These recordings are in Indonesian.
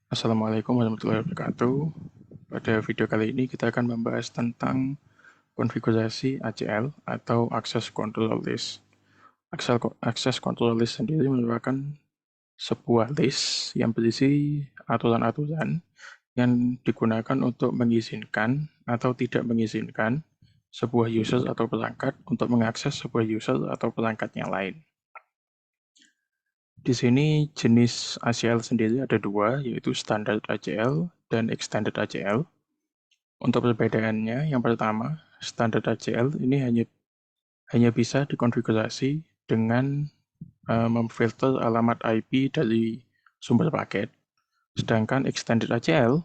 Assalamualaikum warahmatullahi wabarakatuh. Pada video kali ini kita akan membahas tentang konfigurasi ACL atau Access Control List. Access Control List sendiri merupakan sebuah list yang berisi aturan-aturan yang digunakan untuk mengizinkan atau tidak mengizinkan sebuah user atau perangkat untuk mengakses sebuah user atau perangkat yang lain. Di sini jenis ACL sendiri ada dua, yaitu Standard ACL dan Extended ACL. Untuk perbedaannya, yang pertama, Standard ACL ini hanya bisa dikonfigurasi dengan memfilter alamat IP dari sumber paket. Sedangkan Extended ACL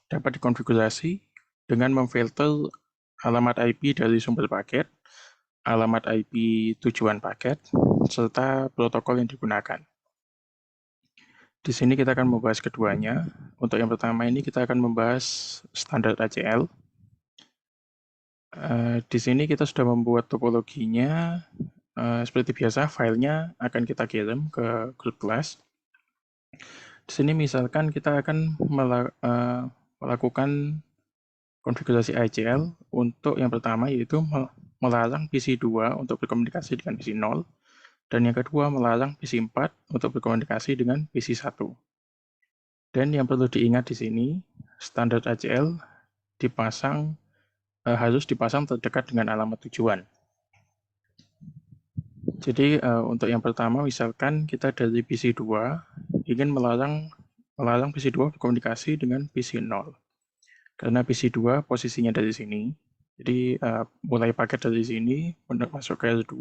dapat dikonfigurasi dengan memfilter alamat IP dari sumber paket, alamat IP tujuan paket, serta protokol yang digunakan. Di sini kita akan membahas keduanya. Untuk yang pertama ini kita akan membahas standar ACL. Di sini kita sudah membuat topologinya. Seperti biasa, filenya akan kita kirim ke grup kelas. Di sini misalkan kita akan melakukan konfigurasi ACL untuk yang pertama, yaitu melarang PC 2 untuk berkomunikasi dengan PC 0, dan yang kedua melarang PC 4 untuk berkomunikasi dengan PC 1. Dan yang perlu diingat di sini, standar ACL harus dipasang terdekat dengan alamat tujuan. Jadi untuk yang pertama, misalkan kita dari PC 2 ingin melarang PC 2 berkomunikasi dengan PC 0. Karena PC 2 posisinya dari sini, jadi mulai paket dari sini, masuk ke R2,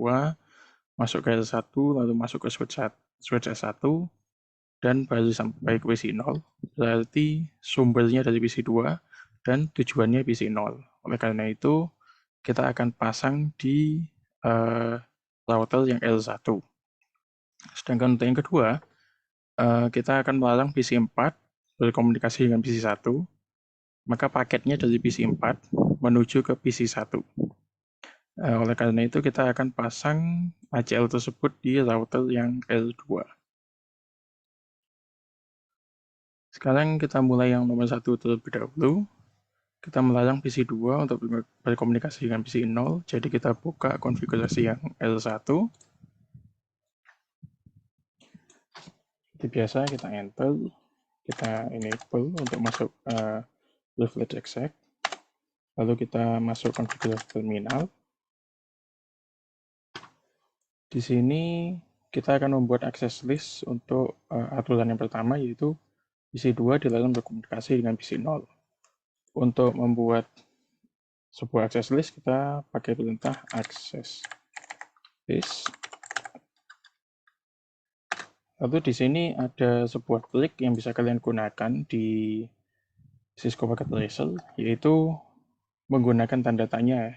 masuk ke R1, lalu masuk ke switch S1, dan baru sampai ke PC 0. Berarti sumbernya dari PC 2 dan tujuannya PC 0. Oleh karena itu, kita akan pasang di router yang L1. Sedangkan untuk yang kedua, kita akan melarang PC 4 berkomunikasi dengan PC 1, maka paketnya dari PC 4 menuju ke PC 1. Oleh karena itu, kita akan pasang ACL tersebut di router yang L2. Sekarang kita mulai yang nomor 1 terlebih dahulu. Kita melarang PC 2 untuk berkomunikasi dengan PC 0, jadi kita buka konfigurasi yang L1. Seperti biasa, kita enter, kita enable untuk masuk privilege exec, lalu kita masuk konfigurasi terminal. Di sini kita akan membuat access list untuk aturan yang pertama, yaitu PC 2 dilarang berkomunikasi dengan PC 0. Untuk membuat sebuah access list, kita pakai perintah access list. Lalu di sini ada sebuah trik yang bisa kalian gunakan di Cisco Packet Tracer, yaitu menggunakan tanda tanya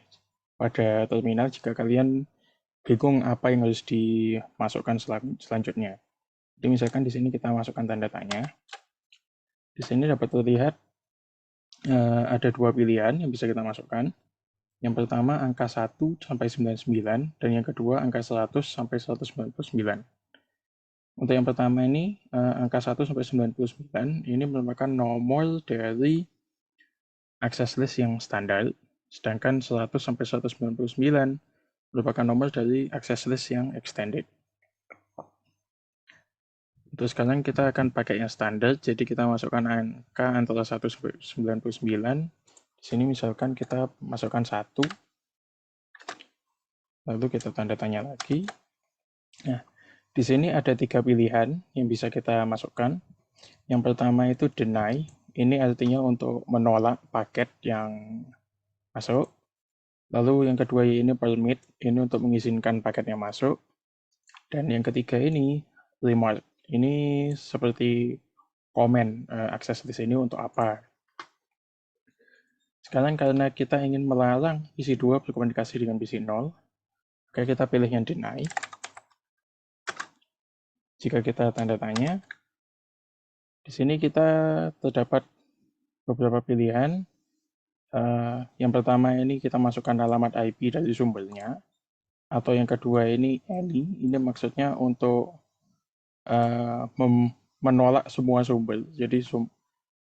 pada terminal jika kalian bingung apa yang harus dimasukkan selanjutnya. Jadi misalkan di sini kita masukkan tanda tanya. Di sini dapat terlihat ada dua pilihan yang bisa kita masukkan. Yang pertama angka 1 sampai 99 dan yang kedua angka 100 sampai 199. Untuk yang pertama ini, angka 1 sampai 99 ini merupakan nomor dari access list yang standar, sedangkan 100 sampai 199 merupakan nomor dari access list yang extended. Untuk sekarang kita akan pakai yang standar, jadi kita masukkan angka antara 1 sampai 99. Di sini misalkan kita masukkan 1, lalu kita tanda tanya lagi. Nah, di sini ada 3 pilihan yang bisa kita masukkan. Yang pertama itu deny, ini artinya untuk menolak paket yang masuk. Lalu yang kedua ini permit, ini untuk mengizinkan paket yang masuk. Dan yang ketiga ini remark, ini seperti komen akses di sini untuk apa. Sekarang karena kita ingin melarang PC 2 berkomunikasi dengan PC 0, maka kita pilih yang deny. Jika kita tanda tanya, di sini kita terdapat beberapa pilihan. Yang pertama ini kita masukkan alamat IP dari sumbernya, atau yang kedua ini any, ini maksudnya untuk menolak semua sumber. Jadi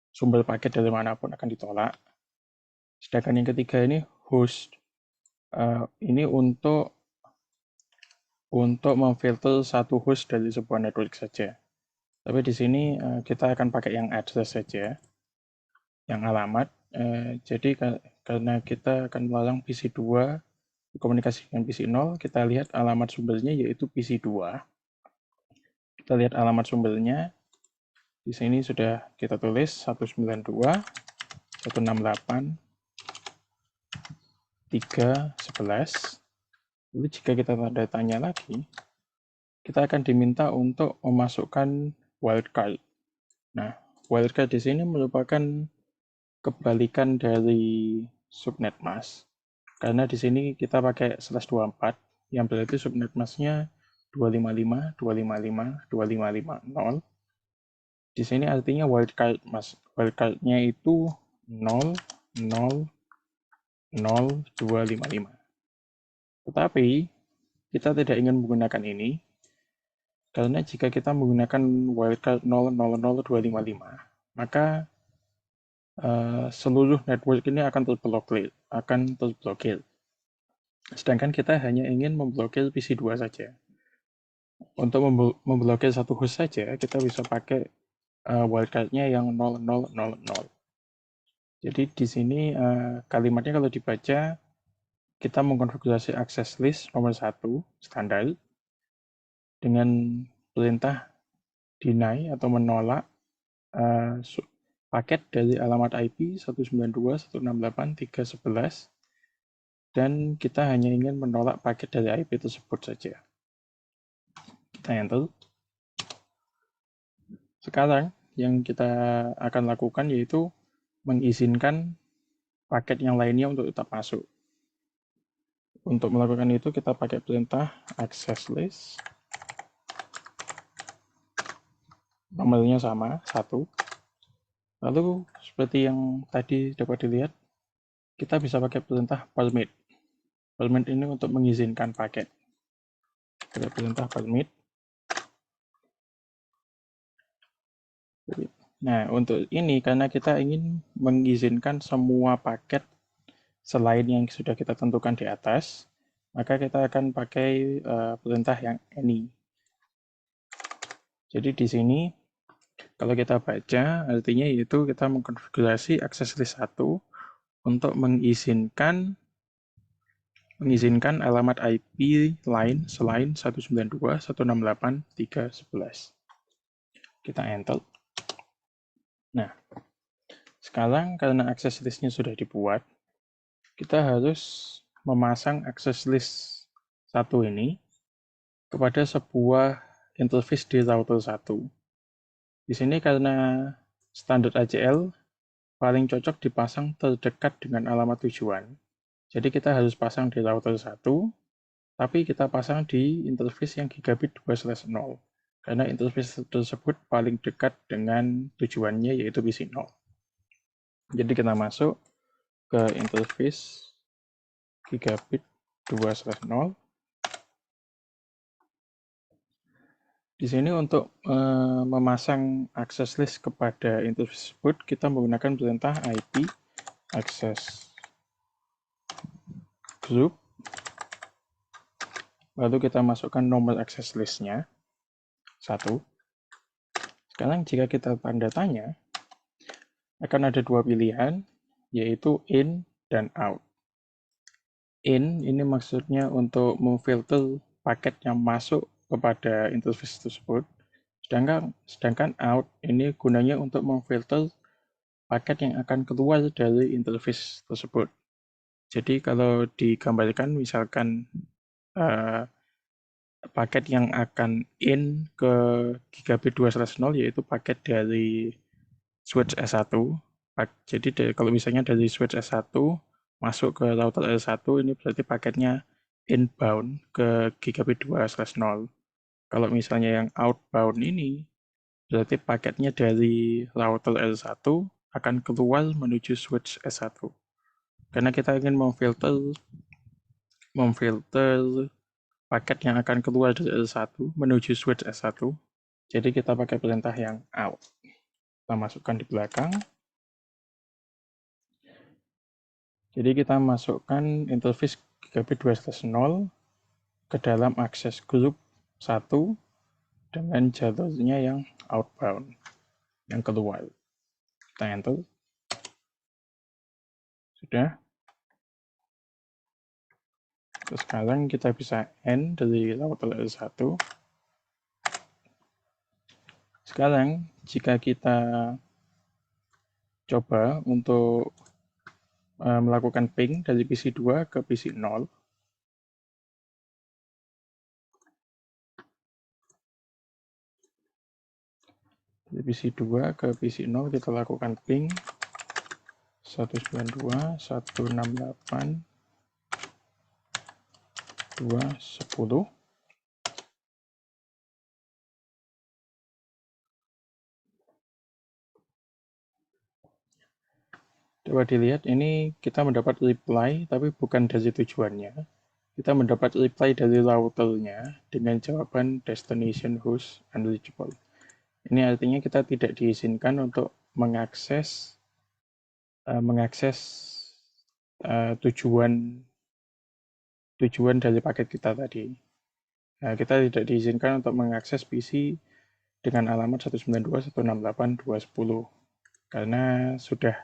sumber paket dari manapun akan ditolak. Sedangkan yang ketiga ini host. Ini untuk memfilter satu host dari sebuah network saja. Tapi di sini kita akan pakai yang address saja, yang alamat. Jadi karena kita akan melarang PC2 komunikasi dengan PC0, kita lihat alamat sumbernya yaitu PC2. Kita lihat alamat sumbernya. Di sini sudah kita tulis 192.168.3.11. Lalu jika kita tanda tanya lagi, kita akan diminta untuk memasukkan wildcard. Nah, wildcard di sini merupakan kebalikan dari subnet mask. Karena di sini kita pakai /24 yang berarti subnet masknya 255.255.255.0. Di sini artinya wildcard mas. Wildcardnya itu 0.0.0.255. Tetapi kita tidak ingin menggunakan ini karena jika kita menggunakan wildcard 0.0.0.255, maka seluruh network ini akan terblokir. Sedangkan kita hanya ingin memblokir PC2 saja. Untuk memblokir satu host saja, kita bisa pakai wildcard-nya yang 0000. Jadi di sini kalimatnya kalau dibaca, kita mengkonfigurasi access list nomor 1 standar dengan perintah deny atau menolak paket dari alamat IP 192.168.3.11 dan kita hanya ingin menolak paket dari IP tersebut saja. Kita enter. Sekarang yang kita akan lakukan yaitu mengizinkan paket yang lainnya untuk tetap masuk. Untuk melakukan itu kita pakai perintah access list. Nomornya sama, 1. Lalu seperti yang tadi dapat dilihat, kita bisa pakai perintah permit. Permit ini untuk mengizinkan paket. Kita perintah permit. Nah, untuk ini karena kita ingin mengizinkan semua paket selain yang sudah kita tentukan di atas, maka kita akan pakai perintah yang any. Jadi di sini kalau kita baca artinya yaitu kita mengkonfigurasi access list 1 untuk mengizinkan alamat IP lain selain 192.168.3.11. Kita enter. Nah, sekarang karena access list-nya sudah dibuat, kita harus memasang access list 1 ini kepada sebuah interface di router 1. Di sini karena standar ACL paling cocok dipasang terdekat dengan alamat tujuan. Jadi kita harus pasang di router 1, tapi kita pasang di interface yang gigabit 2/0. Karena interface tersebut paling dekat dengan tujuannya yaitu PC0. Jadi kita masuk ke interface gigabit 2/0. Di sini untuk memasang access list kepada interface tersebut, kita menggunakan perintah IP access group. Lalu kita masukkan nomor access list-nya, 1. Sekarang jika kita tanda tanya, akan ada 2 pilihan, yaitu in dan out. In ini maksudnya untuk memfilter paket yang masuk kepada interface tersebut, sedangkan out ini gunanya untuk memfilter paket yang akan keluar dari interface tersebut. Jadi kalau digambarkan misalkan paket yang akan in ke gigabit 2/0 yaitu paket dari switch S1. Jadi kalau misalnya dari switch S1 masuk ke router S1 ini berarti paketnya inbound ke gigabit 2/0. Kalau misalnya yang outbound ini berarti paketnya dari router S1 akan keluar menuju switch S1. Karena kita ingin memfilter paket yang akan keluar dari S1 menuju switch S1. Jadi kita pakai perintah yang out. Kita masukkan di belakang. Jadi kita masukkan interface gigabit 2/0 ke dalam akses group 1 dengan jalurnya yang outbound, yang keluar. Kita enter. Sudah. Terus sekarang kita bisa end dari router L1. Sekarang jika kita coba untuk melakukan ping dari PC 2 ke PC 0, dari PC 2 ke PC 0 kita lakukan ping 192.168.2.10. Coba dilihat, ini kita mendapat reply tapi bukan dari tujuannya. Kita mendapat reply dari routernya dengan jawaban destination host unreachable. Ini artinya kita tidak diizinkan untuk mengakses tujuan dari paket kita tadi. Nah, kita tidak diizinkan untuk mengakses PC dengan alamat 192.168.2.10 karena sudah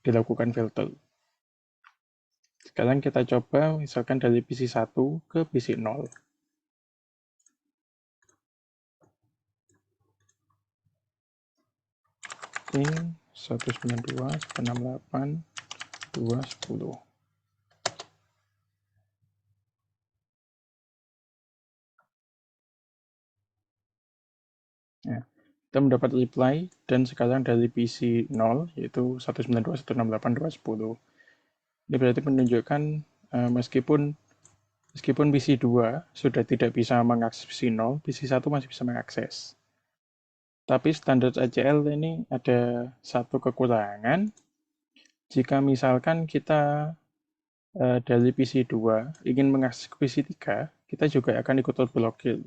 dilakukan filter. Sekarang kita coba misalkan dari PC 1 ke PC 0. Ping 192.168.2.10. Ya, kita mendapat reply dan sekarang dari PC 0 yaitu 192.168.2.10. Ini berarti menunjukkan meskipun PC 2 sudah tidak bisa mengakses PC 0, PC 1 masih bisa mengakses. Tapi standar ACL ini ada satu kekurangan. Jika misalkan kita dari PC 2 ingin mengakses ke PC 3, kita juga akan ikut terblokir.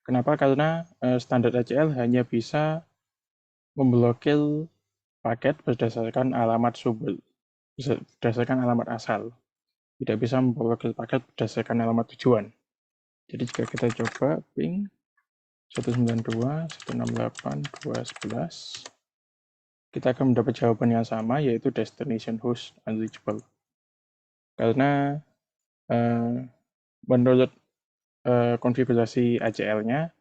Kenapa? Karena standar ACL hanya bisa memblokir paket berdasarkan alamat sumber, berdasarkan alamat asal. Tidak bisa memblokir paket berdasarkan alamat tujuan. Jadi jika kita coba ping 192.168.2.11, kita akan mendapat jawaban yang sama, yaitu destination host unreachable. Karena menurut konfigurasi ACL-nya,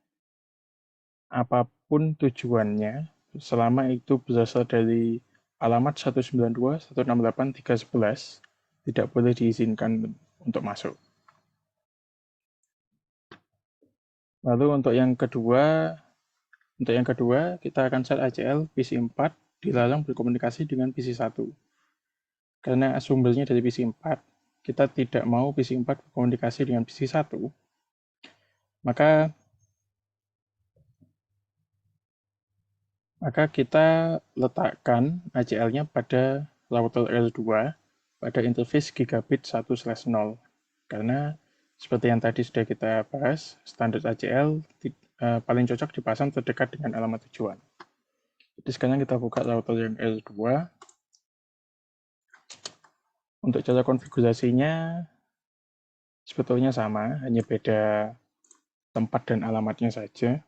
apapun tujuannya, selama itu berasal dari alamat 192.168.3.11, tidak boleh diizinkan untuk masuk. Lalu untuk yang kedua, kita akan set ACL PC 4 dilarang berkomunikasi dengan PC 1. Karena sumbernya dari PC 4, kita tidak mau PC 4 berkomunikasi dengan PC 1, maka kita letakkan ACL-nya pada router L2 pada interface gigabit 1/0. Karena seperti yang tadi sudah kita bahas, standar ACL paling cocok dipasang terdekat dengan alamat tujuan. Jadi sekarang kita buka router yang L2. Untuk cara konfigurasinya sebetulnya sama, hanya beda tempat dan alamatnya saja.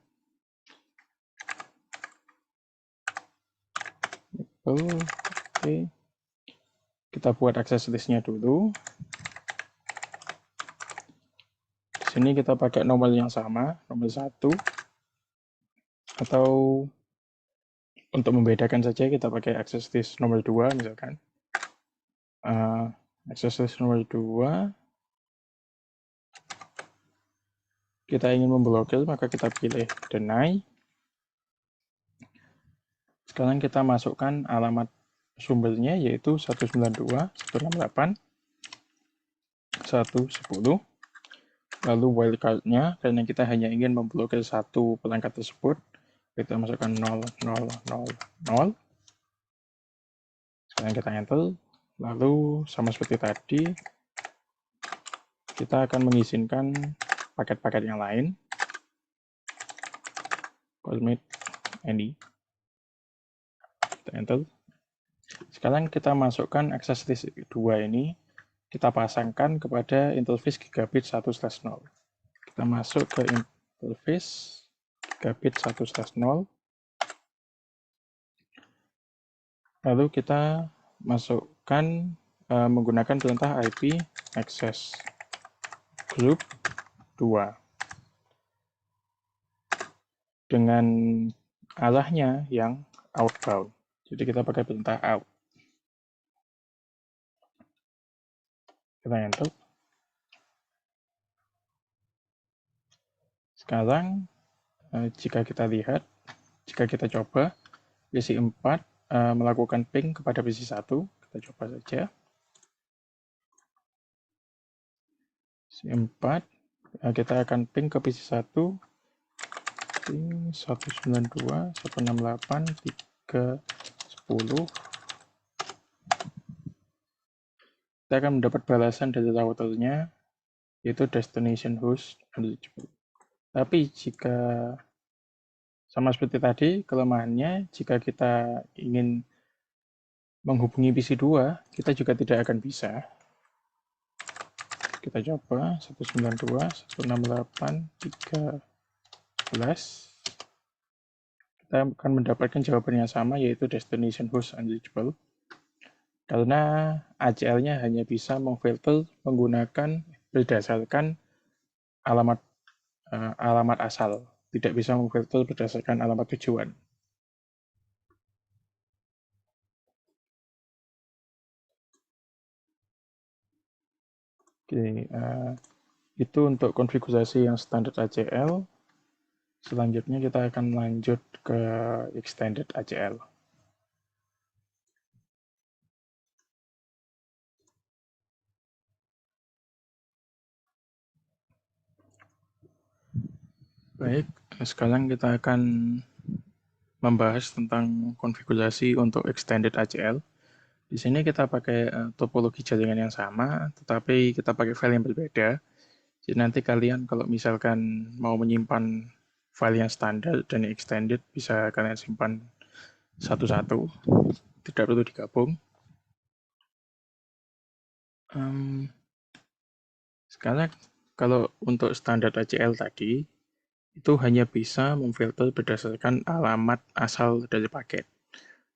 Oke. Kita buat akses listnya dulu. Di sini kita pakai nomor yang sama, nomor 1. Atau untuk membedakan saja kita pakai akses list nomor 2 misalkan. Akses list nomor 2. Kita ingin memblokir, maka kita pilih deny. Sekarang kita masukkan alamat sumbernya, yaitu 192.168.1.10. Lalu wildcard-nya, karena kita hanya ingin memblokir satu perangkat tersebut, kita masukkan 0, 0, 0, 0. Sekarang kita enter. Lalu sama seperti tadi, kita akan mengizinkan paket-paket yang lain. permit any. Kita enter. Sekarang kita masukkan access list 2 ini, kita pasangkan kepada interface gigabit 1/0. Kita masuk ke interface gigabit 1/0. Lalu kita masukkan menggunakan perintah IP access group 2 dengan arahnya yang outbound. Jadi kita pakai perintah out. Kita enter. Sekarang jika kita coba PC 4 melakukan ping kepada PC 1, kita coba saja. PC 4 kita akan ping ke PC 1 ping 192.168.3.10. Kita akan mendapat balasan dari routernya, yaitu destination host eligible. Tapi jika sama seperti tadi, kelemahannya jika kita ingin menghubungi PC 2, kita juga tidak akan bisa. Kita coba 192.168.3.11. Kita akan mendapatkan jawaban yang sama, yaitu destination host eligible. Karena ACL-nya hanya bisa memfilter menggunakan berdasarkan alamat asal, tidak bisa memfilter berdasarkan alamat tujuan. Oke, itu untuk konfigurasi yang standar ACL. Selanjutnya kita akan lanjut ke extended ACL. Baik, sekarang kita akan membahas tentang konfigurasi untuk extended ACL. Di sini kita pakai topologi jaringan yang sama, tetapi kita pakai file yang berbeda. Jadi nanti kalian kalau misalkan mau menyimpan file yang standar dan yang extended, bisa kalian simpan satu-satu, tidak perlu digabung. Sekarang kalau untuk standar ACL tadi, itu hanya bisa memfilter berdasarkan alamat asal dari paket.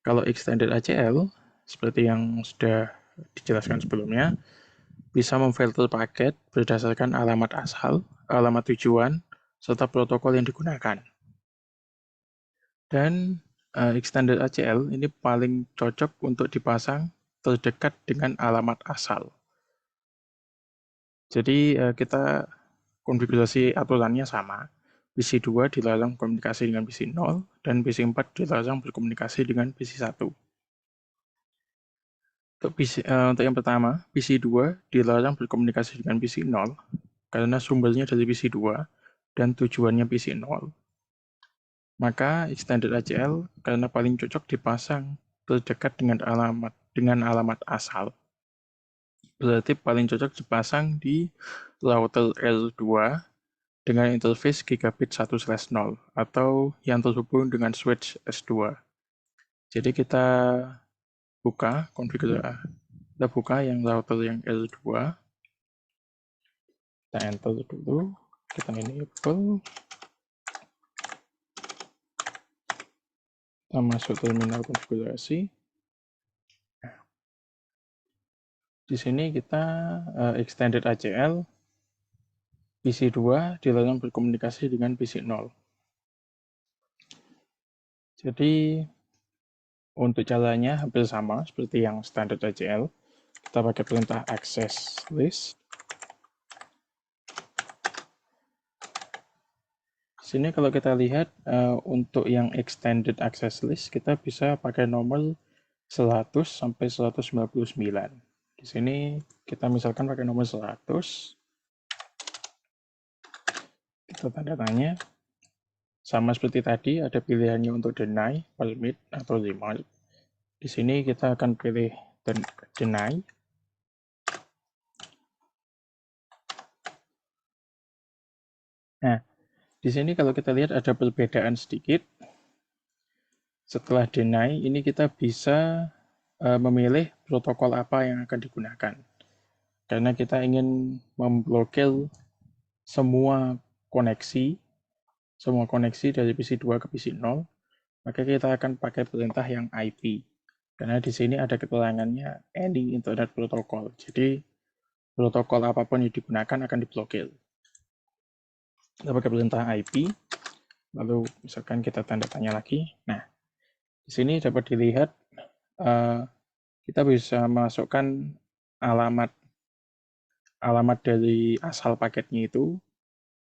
Kalau extended ACL, seperti yang sudah dijelaskan sebelumnya, bisa memfilter paket berdasarkan alamat asal, alamat tujuan, serta protokol yang digunakan. Dan extended ACL ini paling cocok untuk dipasang terdekat dengan alamat asal. Jadi kita konfigurasi aturannya sama. PC 2 dilarang komunikasi dengan PC 0, dan PC 4 dilarang berkomunikasi dengan PC 1. Untuk yang pertama, PC 2 dilarang berkomunikasi dengan PC 0, karena sumbernya dari PC 2, dan tujuannya PC 0. Maka extended ACL karena paling cocok dipasang terdekat dengan alamat asal. Berarti paling cocok dipasang di router R2 dengan interface gigabit 1/0 atau yang terhubung dengan switch S2. Jadi kita buka konfigurasi, kita buka yang router yang R2, kita enter dulu, kita enable, kita masuk terminal konfigurasi. Di sini kita extended ACL, PC 2 dilarang berkomunikasi dengan PC 0. Jadi untuk caranya hampir sama seperti yang standar ACL. Kita pakai perintah access list. Di sini kalau kita lihat untuk yang extended access list kita bisa pakai nomor 100 sampai 199. Di sini kita misalkan pakai nomor 100. Kita tanda tanya. Sama seperti tadi, ada pilihannya untuk deny, permit, atau remote. Di sini kita akan pilih deny. Nah, Di sini kalau kita lihat ada perbedaan sedikit. Setelah deny, ini kita bisa memilih protokol apa yang akan digunakan. Karena kita ingin memblokir semua koneksi dari PC2 ke PC0, maka kita akan pakai perintah yang IP. Karena di sini ada keterangannya any internet protocol. Jadi protokol apapun yang digunakan akan diblokir. Kita pakai perintah IP, lalu misalkan kita tanda tanya lagi. Nah, di sini dapat dilihat kita bisa masukkan alamat dari asal paketnya itu,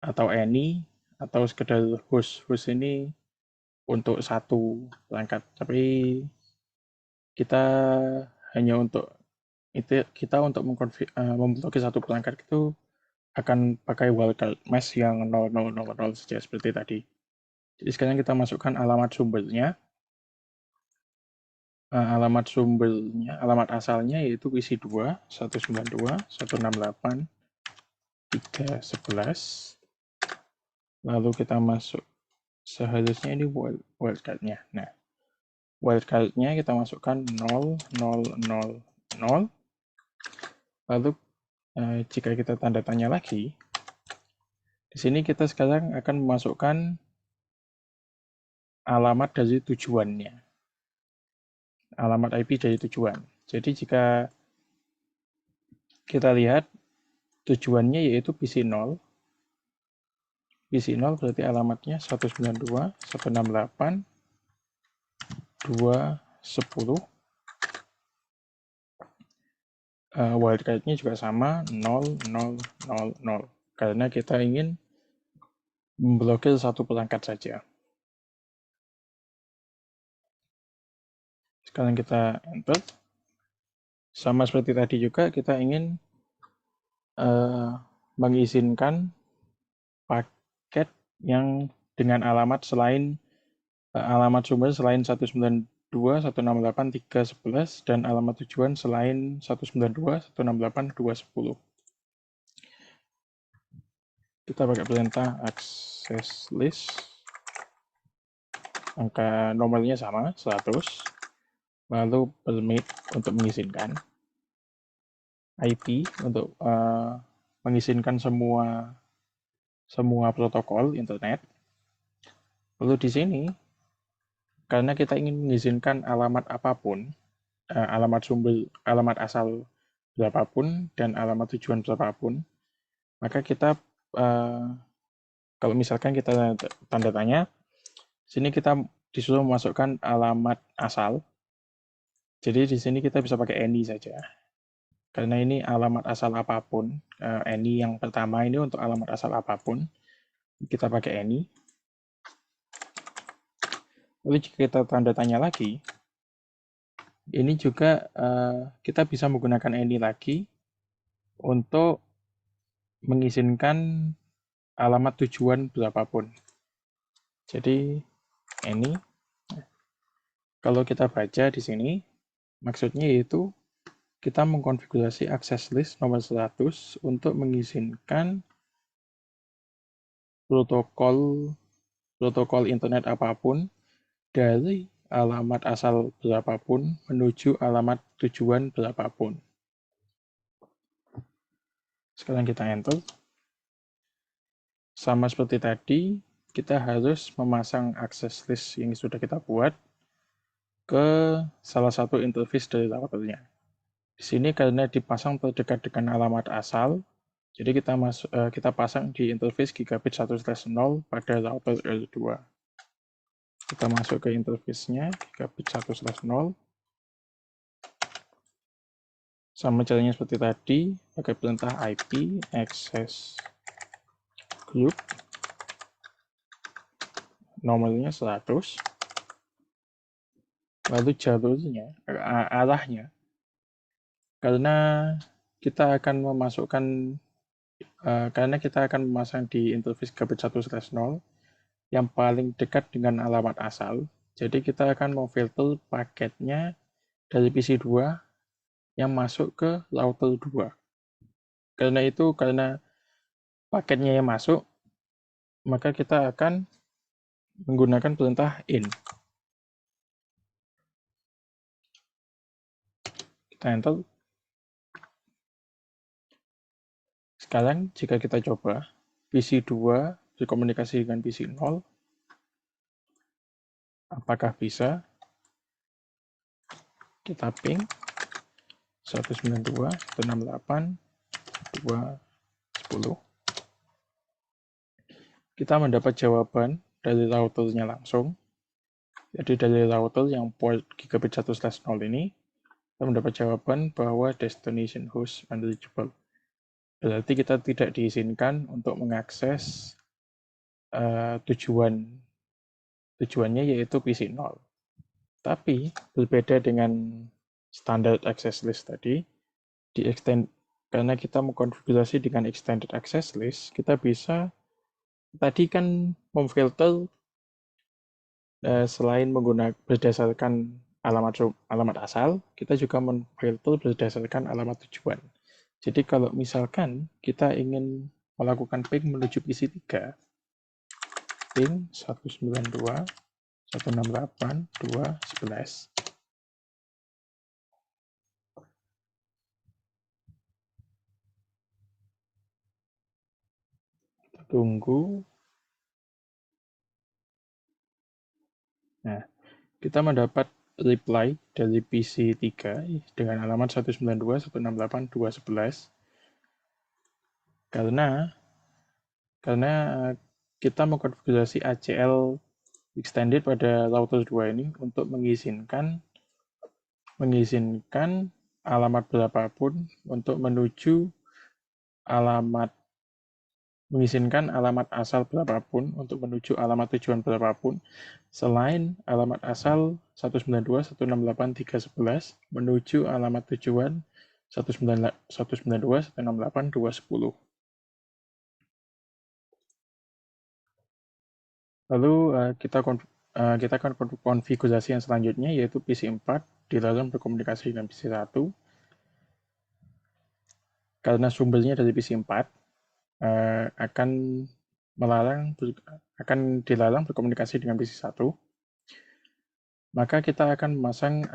atau any, atau sekedar host. Host ini untuk satu perangkat, tapi kita hanya untuk itu, kita untuk memblokir satu perangkat itu akan pakai wildcard mesh yang 0000 saja seperti tadi. Jadi sekarang kita masukkan alamat sumbernya. Alamat asalnya yaitu PC2 192.168.3.11. Lalu kita masuk, seharusnya ini wildcard-nya. Nah, wildcard-nya kita masukkan 0000. Lalu jika kita tanda tanya lagi, di sini kita sekarang akan memasukkan alamat dari tujuannya. Alamat IP dari tujuan. Jadi jika kita lihat tujuannya yaitu PC0. PC0 berarti alamatnya 192.168.2.10. Wildcard-nya juga sama 0000 karena kita ingin memblokir satu perangkat saja. Sekarang kita enter. Sama seperti tadi juga kita ingin mengizinkan paket yang dengan alamat sumber selain 192.168.3.11 dan alamat tujuan selain 192.168.2.10. Kita pakai perintah access list. Angka nomornya sama 100. Lalu permit untuk mengizinkan. IP untuk mengizinkan semua protokol internet. Lalu di sini, karena kita ingin mengizinkan alamat apapun, alamat asal berapapun dan alamat tujuan berapapun, maka kita kalau misalkan kita tanda tanya, sini kita disuruh memasukkan alamat asal. Jadi di sini kita bisa pakai any saja. Karena ini alamat asal apapun, any yang pertama ini untuk alamat asal apapun, kita pakai any. Lalu jika kita tanda tanya lagi, ini juga kita bisa menggunakan any lagi untuk mengizinkan alamat tujuan berapapun. Jadi any, kalau kita baca di sini, maksudnya yaitu kita mengkonfigurasi access list nomor 100 untuk mengizinkan protokol internet apapun dari alamat asal berapapun menuju alamat tujuan berapapun. Sekarang kita enter. Sama seperti tadi, kita harus memasang access list yang sudah kita buat ke salah satu interface dari routernya. Di sini karena dipasang terdekat dengan alamat asal, jadi kita pasang di interface gigabit 1/0 pada router L2. Kita masuk ke interface-nya gigabit 1/0. Sama caranya seperti tadi, pakai perintah IP access group, nomornya 100, lalu jalurnya, arahnya. Karena kita akan memasang di interface gigabit 1/0 yang paling dekat dengan alamat asal. Jadi kita akan memfilter paketnya dari PC2 yang masuk ke router 2. Karena paketnya yang masuk, maka kita akan menggunakan perintah in. Kita enter. Sekarang jika kita coba PC 2 berkomunikasi dengan PC 0, apakah bisa? Kita ping 192.168.2.10. Kita mendapat jawaban dari routernya langsung. Jadi dari router yang port gigabit 1/0 ini, kita mendapat jawaban bahwa destination host unreachable. Berarti kita tidak diizinkan untuk mengakses tujuannya yaitu PC 0. Tapi berbeda dengan standard access list tadi, karena kita mengkonfigurasi dengan extended access list, kita bisa tadi kan memfilter selain menggunakan berdasarkan alamat asal, kita juga memfilter berdasarkan alamat tujuan. Jadi kalau misalkan kita ingin melakukan ping menuju PC 3, ping 192.168.2.11. Tunggu. Nah, kita mendapat reply dari PC 3 dengan alamat 192.168.2.11 karena kita mengkonfigurasi ACL extended pada router 2 ini untuk mengizinkan alamat berapapun untuk menuju mengizinkan alamat asal berapapun untuk menuju alamat tujuan berapapun selain alamat asal 192.168.3.11 menuju alamat tujuan 192.168.2.10. Lalu kita akan konfigurasi yang selanjutnya yaitu PC 4 dilarang berkomunikasi dengan PC 1 karena sumbernya dari PC 4 akan dilarang berkomunikasi dengan PC 1, maka kita akan memasang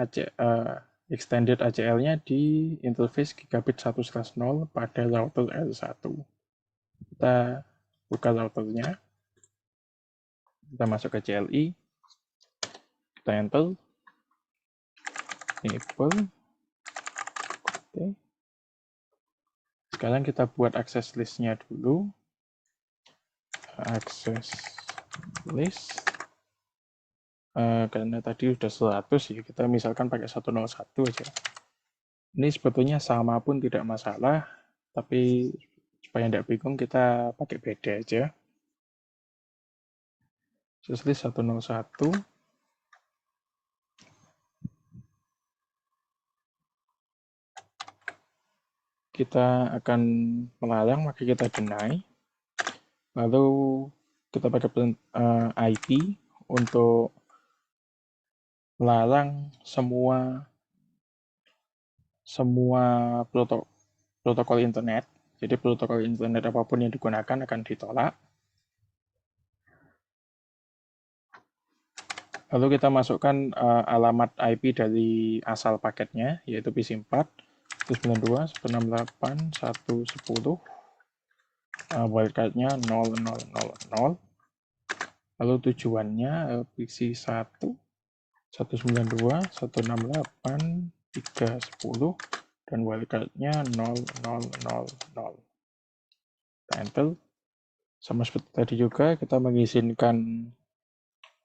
extended ACL-nya di interface gigabit 1/0 pada router R1. Kita buka routernya, kita masuk ke CLI, kita enter, enable, oke. Sekarang kita buat access list-nya dulu. Access list. Karena tadi udah 100 ya, kita misalkan pakai 101 aja. Ini sebetulnya sama pun tidak masalah, tapi supaya tidak bingung kita pakai beda aja. Access list 101. Kita akan melarang, maka kita deny. Lalu kita pakai IP untuk melarang semua protokol internet. Jadi protokol internet apapun yang digunakan akan ditolak. Lalu kita masukkan alamat IP dari asal paketnya, yaitu PC 4, 192.168.1.10, wildcard-nya 0000. Lalu tujuannya PC 1, 192.168.3.10, dan wildcard-nya 0000. Kita enter. Sama seperti tadi juga, kita mengizinkan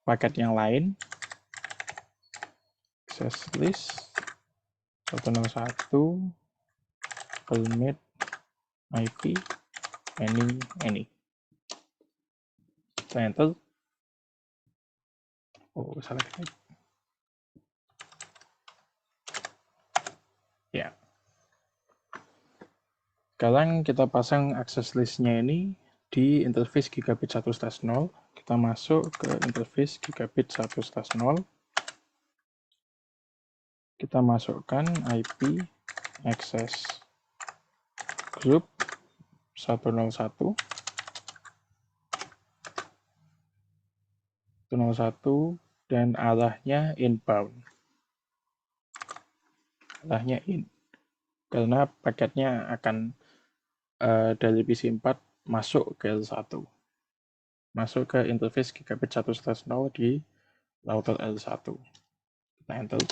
paket yang lain. Access list 101 permit IP any. Kita enter. Oh, salah klik. Ya. Sekarang kita pasang access list-nya ini di interface gigabit 1/0. Kita masuk ke interface gigabit 1/0. Kita masukkan IP access group 101. 101 dan arahnya inbound. Arahnya in. Karena paketnya akan dari PC4 masuk ke L1. Masuk ke interface gigabit 1/0 di router L1. Kita enter.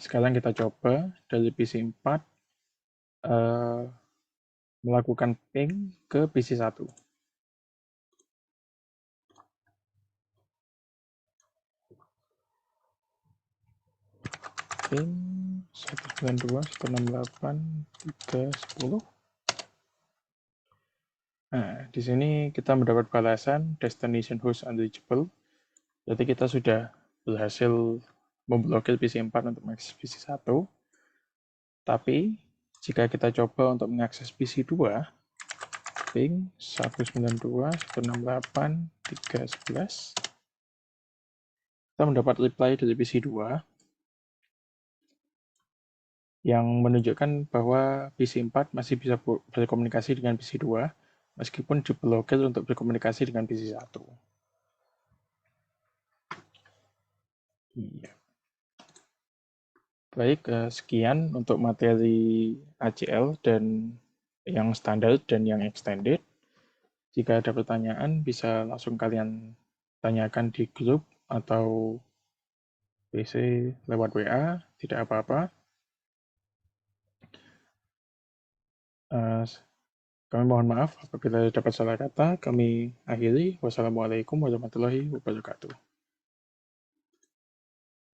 Sekarang kita coba dari PC4 melakukan ping ke PC1. Ping 192.168.3.10. Nah, di sini kita mendapat balasan destination host unreachable. Jadi kita sudah berhasil memblokir PC4 untuk mengakses PC1. Tapi jika kita coba untuk mengakses PC2, ping 192.168.3.11, kita mendapat reply dari PC2 yang menunjukkan bahwa PC4 masih bisa berkomunikasi dengan PC2 meskipun diblokir untuk berkomunikasi dengan PC1. Iya. Baik, sekian untuk materi ACL dan yang standar dan yang extended. Jika ada pertanyaan, bisa langsung kalian tanyakan di grup atau PC lewat WA, tidak apa-apa. Kami mohon maaf apabila dapat salah kata. Kami akhiri. Wassalamualaikum warahmatullahi wabarakatuh.